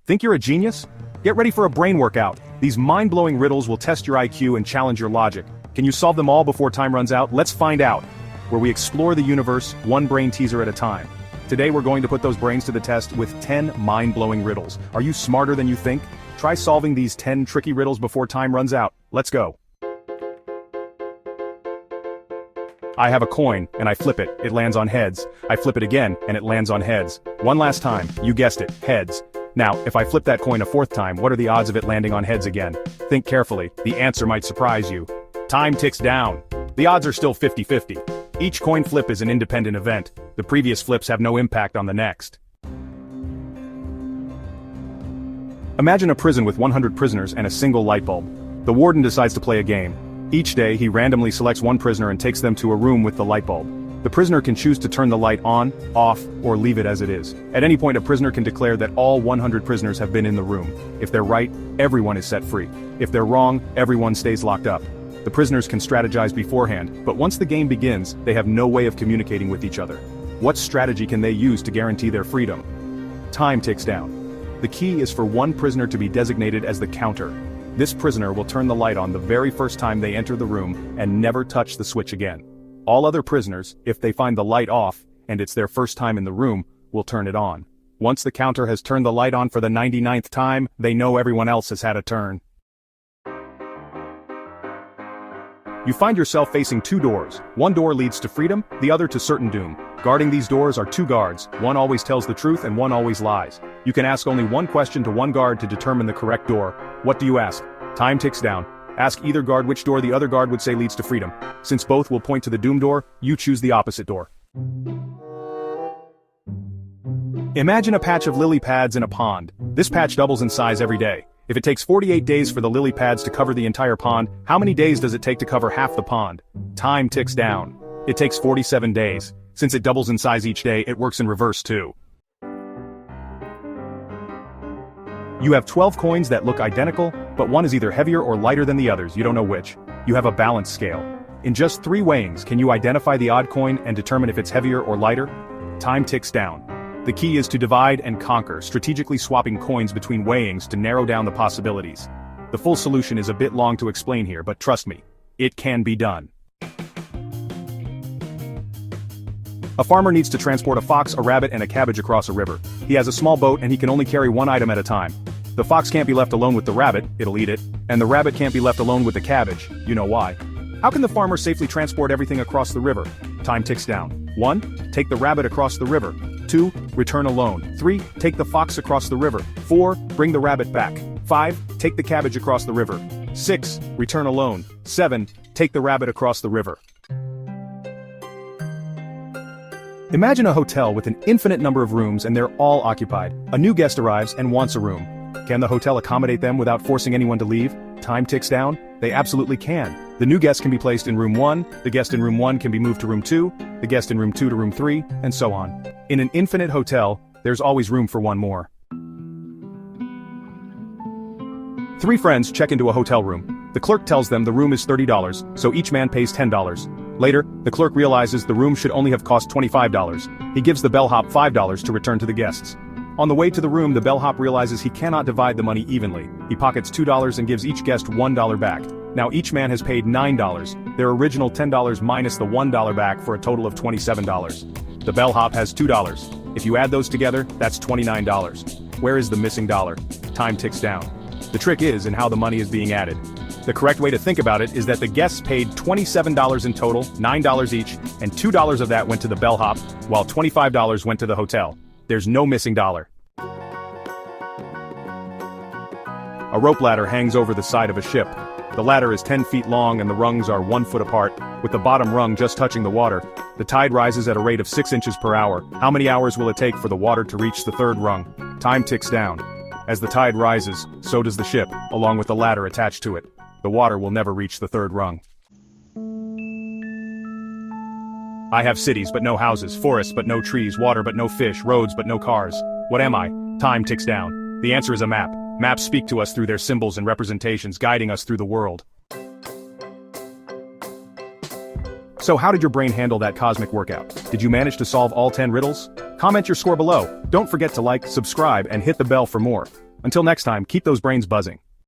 Think you're a genius? Get ready for a brain workout. These mind-blowing riddles will test your IQ and challenge your logic. Can you solve them all before time runs out? Let's find out. Where we explore the universe, one brain teaser at a time. Today we're going to put those brains to the test with 10 mind-blowing riddles. Are you smarter than you think? Try solving these 10 tricky riddles before time runs out. Let's go. I have a coin, and I flip it. It lands on heads. I flip it again, and it lands on heads. One last time. You guessed it. Heads. Now, if I flip that coin a fourth time, what are the odds of it landing on heads again? Think carefully. The answer might surprise you. Time ticks down. The odds are still 50-50. Each coin flip is an independent event. The previous flips have no impact on the next. Imagine a prison with 100 prisoners and a single light bulb. The warden decides to play a game. Each day, he randomly selects one prisoner and takes them to a room with the light bulb. The prisoner can choose to turn the light on, off, or leave it as it is. At any point, a prisoner can declare that all 100 prisoners have been in the room. If they're right, everyone is set free. If they're wrong, everyone stays locked up. The prisoners can strategize beforehand, but once the game begins, they have no way of communicating with each other. What strategy can they use to guarantee their freedom? Time ticks down. The key is for one prisoner to be designated as the counter. This prisoner will turn the light on the very first time they enter the room and never touch the switch again. All other prisoners, if they find the light off, and it's their first time in the room, will turn it on. Once the counter has turned the light on for the 99th time, they know everyone else has had a turn. You find yourself facing two doors. One door leads to freedom, the other to certain doom. Guarding these doors are two guards. One always tells the truth and one always lies. You can ask only one question to one guard to determine the correct door. What do you ask? Time ticks down. Ask either guard which door the other guard would say leads to freedom. Since both will point to the doom door, you choose the opposite door. Imagine a patch of lily pads in a pond. This patch doubles in size every day. If it takes 48 days for the lily pads to cover the entire pond, how many days does it take to cover half the pond? Time ticks down. It takes 47 days. Since it doubles in size each day, it works in reverse too. You have 12 coins that look identical, but one is either heavier or lighter than the others, you don't know which. You have a balance scale. In just 3 weighings, can you identify the odd coin and determine if it's heavier or lighter? Time ticks down. The key is to divide and conquer, strategically swapping coins between weighings to narrow down the possibilities. The full solution is a bit long to explain here, but trust me, it can be done. A farmer needs to transport a fox, a rabbit, and a cabbage across a river. He has a small boat and he can only carry one item at a time. The fox can't be left alone with the rabbit, it'll eat it, and the rabbit can't be left alone with the cabbage, you know why. How can the farmer safely transport everything across the river? Time ticks down. 1. Take the rabbit across the river. 2. Return alone. 3. Take the fox across the river. 4. Bring the rabbit back. 5. Take the cabbage across the river. 6. Return alone. 7. Take the rabbit across the river. Imagine a hotel with an infinite number of rooms and they're all occupied. A new guest arrives and wants a room. Can the hotel accommodate them without forcing anyone to leave? Time ticks down. They absolutely can. The new guest can be placed in room 1, the guest in room 1 can be moved to room 2, the guest in room 2 to room 3, and so on. In an infinite hotel, there's always room for one more. 3 friends check into a hotel room. The clerk tells them the room is $30, so each man pays $10. Later, the clerk realizes the room should only have cost $25. He gives the bellhop $5 to return to the guests. On the way to the room, the bellhop realizes he cannot divide the money evenly. He pockets $2 and gives each guest $1 back. Now each man has paid $9, their original $10 minus the $1 back for a total of $27. The bellhop has $2. If you add those together, that's $29. Where is the missing dollar? Time ticks down. The trick is in how the money is being added. The correct way to think about it is that the guests paid $27 in total, $9 each, and $2 of that went to the bellhop, while $25 went to the hotel. There's no missing dollar. A rope ladder hangs over the side of a ship. The ladder is 10 feet long and the rungs are 1 foot apart, with the bottom rung just touching the water. The tide rises at a rate of 6 inches per hour. How many hours will it take for the water to reach the third rung? Time ticks down. As the tide rises, so does the ship, along with the ladder attached to it. The water will never reach the third rung. I have cities but no houses, forests but no trees, water but no fish, roads but no cars. What am I? Time ticks down. The answer is a map. Maps speak to us through their symbols and representations, guiding us through the world. So how did your brain handle that cosmic workout? Did you manage to solve all 10 riddles? Comment your score below. Don't forget to like, subscribe, and hit the bell for more. Until next time, keep those brains buzzing.